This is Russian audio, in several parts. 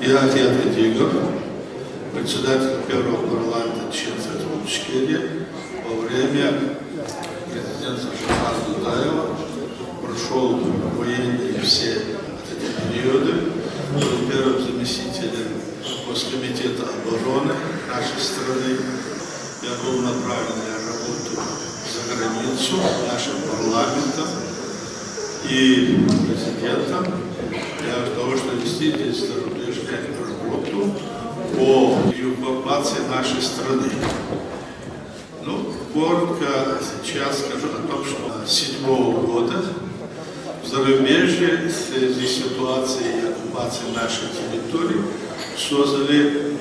Я Генрих Дигов, председатель первого парламента Чеченской Республики. Во время президента Жахара Дудаева прошел военные все эти периоды, был первым заместителем Госкомитета обороны нашей страны. Я был направлен на работу за границу нашим парламентом и президентом для того, чтобы вести здесь зарубежную работу по эвакуации нашей страны. Ну, коротко сейчас скажу о том, что с 2007 года в зарубежье в связи с ситуацией оккупации нашей территории создали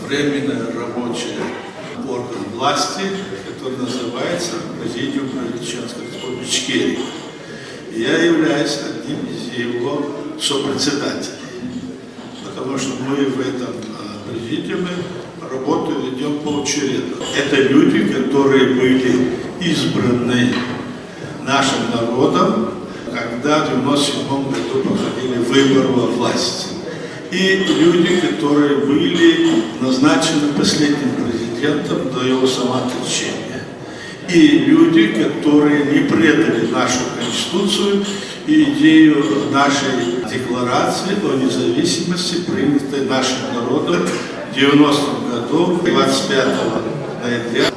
временный рабочий орган власти, который называется Президиум Чеченской Республики Ичкерия. Я являюсь одним из его сопредседателей, потому что мы в этом президиуме работу ведем поочередно. Это люди, которые были избраны нашим народом, когда в 1997 году проходили выборы во власти. И люди, которые были назначены последним президентом до его самоотречения. И люди, которые не предали нашу Конституцию и идею нашей декларации о независимости, принятой нашим народом в 90-м году, 25 ноября.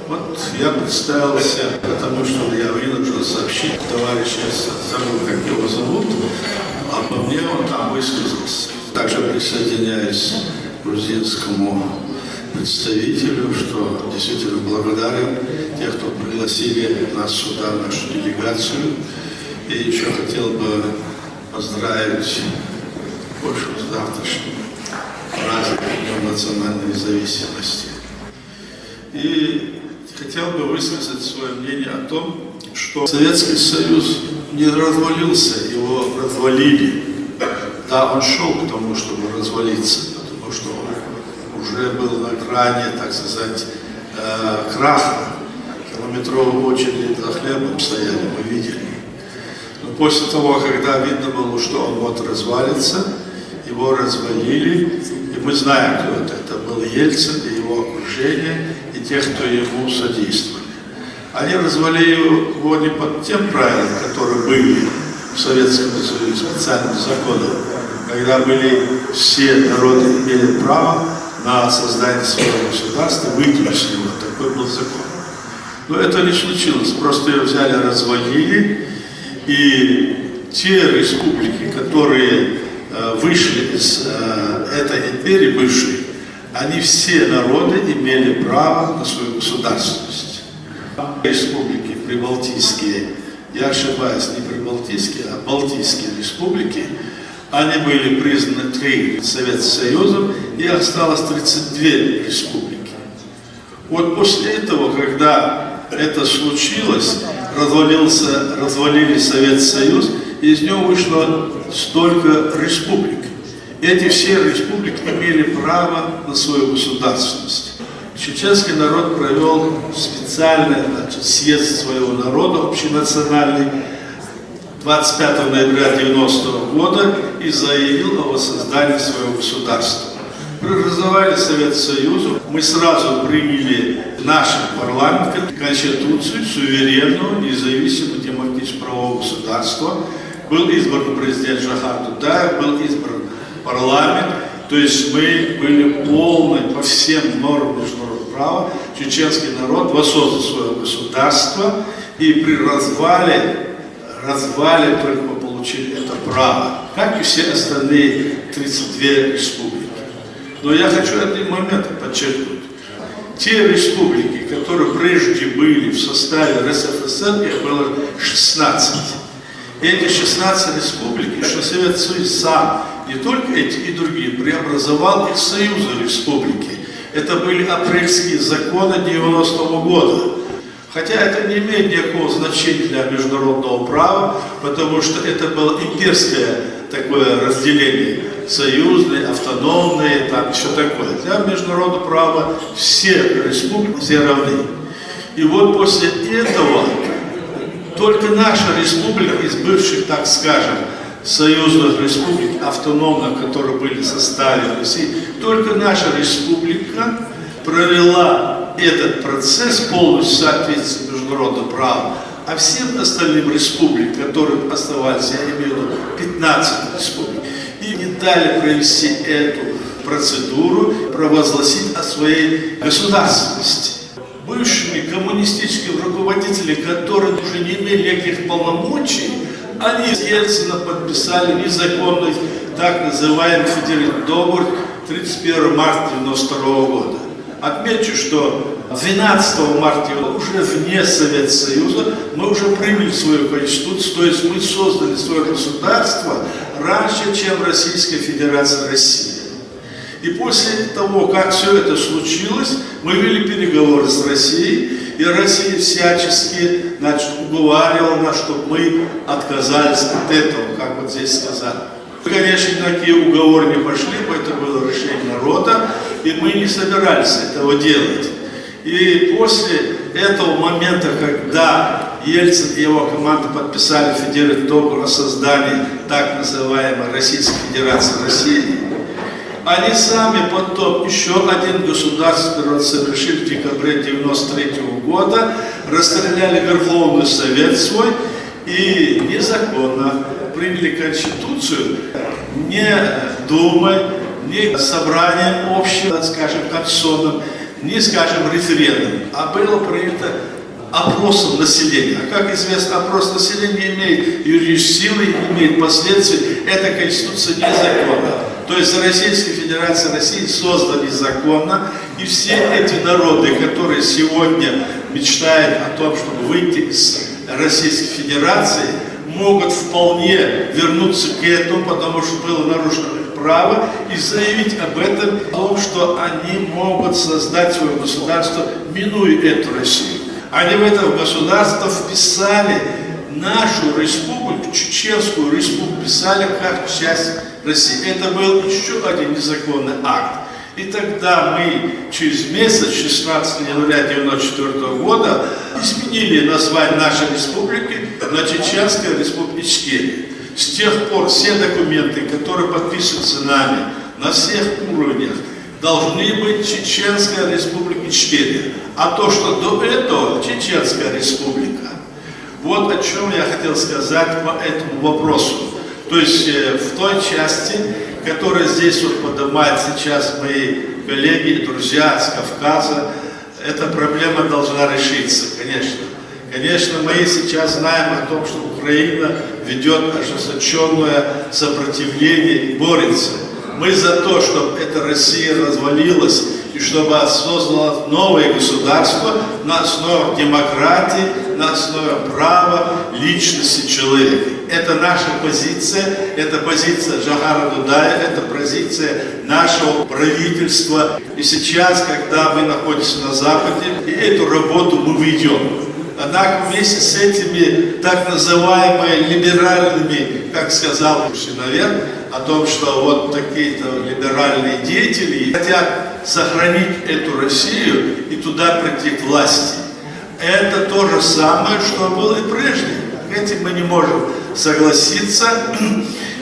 Вот я представился, потому что я вынужден сообщить, товарищ, я забыл, как его зовут, а по мне он там высказался. Также присоединяюсь к грузинскому представителю, что действительно благодарен тех, кто пригласили нас сюда, нашу делегацию. И еще хотел бы поздравить Польшу с завтрашним праздником Днем национальной независимости. И хотел бы высказать свое мнение о том, что Советский Союз не развалился, его развалили. Да, он шел к тому, чтобы развалиться, потому что он уже был на грани, так сказать, краха. Километровые очереди за хлебом стояли, мы видели. Но после того, когда видно было, что он вот развалится, его развалили, и мы знаем, кто это. Это был Ельцин и его окружение, и тех, кто ему содействовали. Они развалили его не под тем правилам, которые были в Советском Союзе, специальным законом, когда были все народы имели право на создание своего государства, выключили его, такой был закон. Но это не случилось, просто ее взяли, развалили, и те республики, которые вышли из этой империи бывшей, они все народы имели право на свою государственность. Республики прибалтийские, я ошибаюсь, не прибалтийские, а балтийские республики, они были признаны 3 Советским Союзом, и осталось 32 республики. Вот после этого, когда это случилось, развалили Советский Союз, и из него вышло столько республик. Эти все республики имели право на свою государственность. Чеченский народ провел специальный съезд своего народа, общенациональный, 25 ноября 1990 года и заявил о воссоздании своего государства. Преобразовали Советский Союз, мы сразу приняли в нашем парламенте Конституцию суверенного, независимого, демократического правового государства. Был избран президент Жахар Дудаев, был избран парламент, то есть мы были полны по всем нормам международного права. Чеченский народ воссоздал свое государство, и при развале только мы получили это право, как и все остальные 32 республики. Но я хочу один момент подчеркнуть. Те республики, которые прежде были в составе РСФСР, их было 16. Эти 16 республик, что Советский Союз сам, не только эти и другие, преобразовал их в союзы республики. Это были апрельские законы 90-го года. Хотя это не имеет никакого значения для международного права, потому что это было имперское такое разделение, союзные, автономные, там все такое. Для международного права все республики, все равны. И вот после этого только наша республика из бывших, так скажем, союзных республик, автономных, которые были в составе России, только наша республика провела этот процесс полностью в соответствии с международным правом, а всем остальным республикам, которые оставались, я имею в виду 15 республик, и не дали провести эту процедуру, провозгласить о своей государственности. Бывшими коммунистическими руководителями, которые уже не имели никаких полномочий, они с Ельцином подписали незаконный так называемый федеральный договор 31 марта 1992 года. Отмечу, что 12 марта уже вне Советского Союза мы уже приняли свою конституцию, то есть мы создали свое государство раньше, чем Российская Федерация России. И после того, как все это случилось, мы вели переговоры с Россией, и Россия всячески, уговаривала нас, чтобы мы отказались от этого, как вот здесь сказали. Конечно, такие уговоры не пошли, это было решение народа, и мы не собирались этого делать. И после этого момента, когда Ельцин и его команда подписали федеральный договор о создании так называемой Российской Федерации России, они сами потом еще один государственный совершили в декабре 1993 года, расстреляли Верховный Совет свой и незаконно приняли Конституцию не Думой, не собранием общим, скажем, конституционным, не, скажем, референдумом, а было принято опросом населения. А как известно, опрос населения имеет юридические силы, имеет последствия. Эта Конституция незаконна. То есть Российская Федерация России создана незаконно, и все эти народы, которые сегодня мечтают о том, чтобы выйти из Российской Федерации, могут вполне вернуться к этому, потому что было нарушено их право, и заявить об этом, о том, что они могут создать свое государство, минуя эту Россию. Они в это государство вписали нашу республику, Чеченскую республику, писали как часть России. Это был еще один незаконный акт. И тогда мы через месяц, 16 января 1994 года, изменили название нашей республики на Чеченская республика Ичкерия. С тех пор все документы, которые подписываются нами на всех уровнях, должны быть Чеченская республика Ичкерия. А то, что до этого Чеченская республика. Вот о чем я хотел сказать по этому вопросу. То есть в той части, которая здесь вот поднимают сейчас мои коллеги и друзья с Кавказа, эта проблема должна решиться, конечно. Конечно, мы сейчас знаем о том, что Украина ведет ожесточенное сопротивление и борется. Мы за то, чтобы эта Россия развалилась и чтобы создала новое государство на основе демократии, на основе права, личности человека. Это наша позиция, это позиция Джохара Дудая, это позиция нашего правительства. И сейчас, когда вы находитесь на Западе, и эту работу мы ведем. Однако вместе с этими так называемыми либеральными, как сказал Синовер, о том, что вот такие-то либеральные деятели хотят сохранить эту Россию и туда прийти к власти. Это то же самое, что было и прежде. Этим мы не можем согласиться.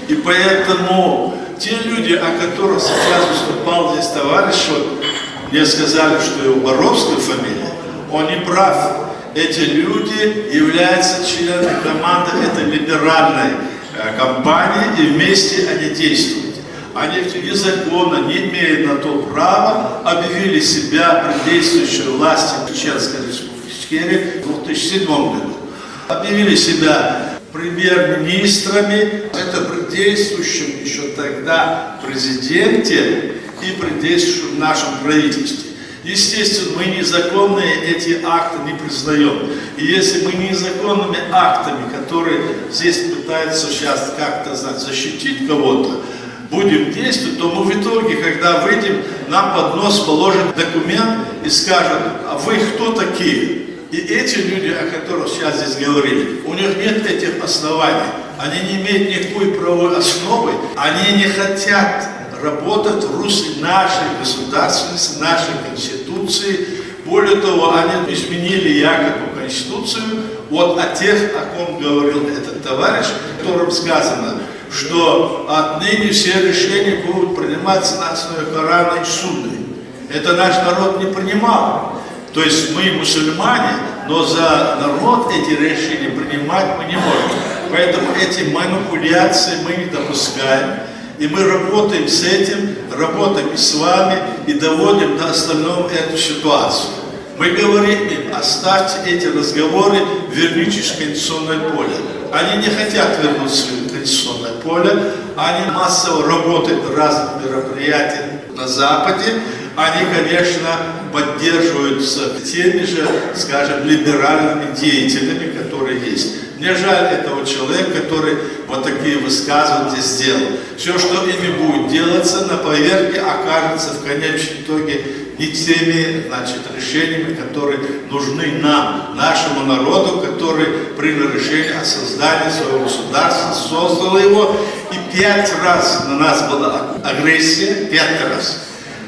И поэтому те люди, о которых сейчас выступал здесь товарищ, вот, мне сказали, что его Боровская фамилия, он не прав. Эти люди являются членами команды этой либеральной компании, и вместе они действуют. Они незаконно, не имея на то права, объявили себя при действующей власти Чеченской республики в 2007 году. Объявили себя премьер-министрами, это при действующем еще тогда президенте и при действующем нашем правительстве. Естественно, мы незаконные эти акты не признаем. И если мы незаконными актами, которые здесь пытаются сейчас как-то защитить кого-то, будем действовать, то мы в итоге, когда выйдем, нам под нос положат документ и скажут: а вы кто такие? И эти люди, о которых сейчас здесь говорили, у них нет этих оснований. Они не имеют никакой правовой основы, они не хотят работать в русле нашей государственности, нашей Конституции. Более того, они изменили якобы Конституцию вот о тех, о ком говорил этот товарищ, в котором сказано, что отныне все решения будут приниматься на основе Корана и Сунны. Это наш народ не принимал. То есть мы мусульмане, но за народ эти решения принимать мы не можем. Поэтому эти манипуляции мы не допускаем. И мы работаем с этим, работаем и с вами, и доводим до остального эту ситуацию. Мы говорим им: оставьте эти разговоры, вернитесь в конституционное поле. Они не хотят вернуться в конституционное поле, они массово работают на разных мероприятиях на Западе. Они, конечно, поддерживаются теми же, скажем, либеральными деятелями, которые есть. Мне жаль этого человека, который вот такие высказывания сделал. Все, что ими будет делаться, на поверке окажется в конечном итоге не теми, значит, решениями, которые нужны нам, нашему народу, который принял решение о создании своего государства, создал его, и 5 раз на нас была агрессия, 5 раз.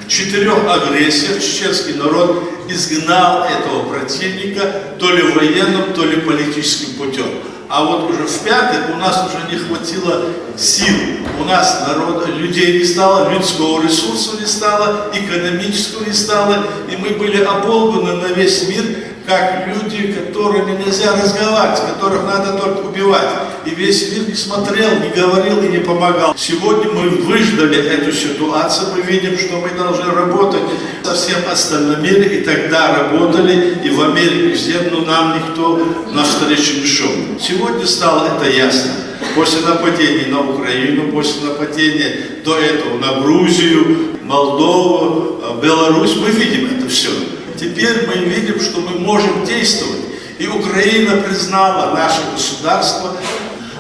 В 4 агрессиях чеченский народ изгнал этого противника то ли военным, то ли политическим путем. А вот уже в 5 у нас уже не хватило сил. У нас людей не стало, людского ресурса не стало, экономического не стало. И мы были оболганы на весь мир, как люди, которыми нельзя разговаривать, которых надо только убивать. И весь мир не смотрел, не говорил и не помогал. Сегодня мы выждали эту ситуацию, мы видим, что мы должны работать со всем остальным миром, и тогда работали, и в Америке, везде, но нам никто навстречу не шел. Сегодня стало это ясно. После нападения на Украину, после нападения до этого на Грузию, Молдову, Беларусь, мы видим это все. Теперь мы видим, что мы можем действовать. И Украина признала наше государство.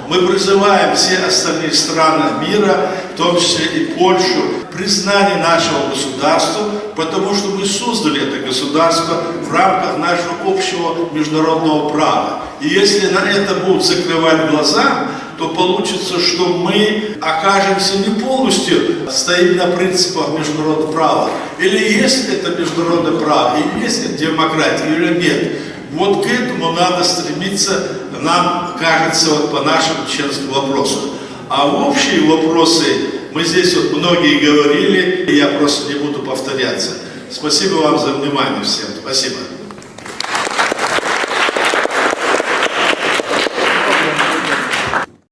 Мы призываем все остальные страны мира, в том числе и Польшу, к признанию нашего государства, потому что мы создали это государство в рамках нашего общего международного права. И если на это будут закрывать глаза, то получится, что мы окажемся не полностью стоим на принципах международного права. Или есть это международное право, и есть это демократия, или нет. Вот к этому надо стремиться, нам кажется, вот по нашему чеченскому вопросу. А в общие вопросы мы здесь вот многие говорили, и я просто не буду повторяться. Спасибо вам за внимание всем. Спасибо.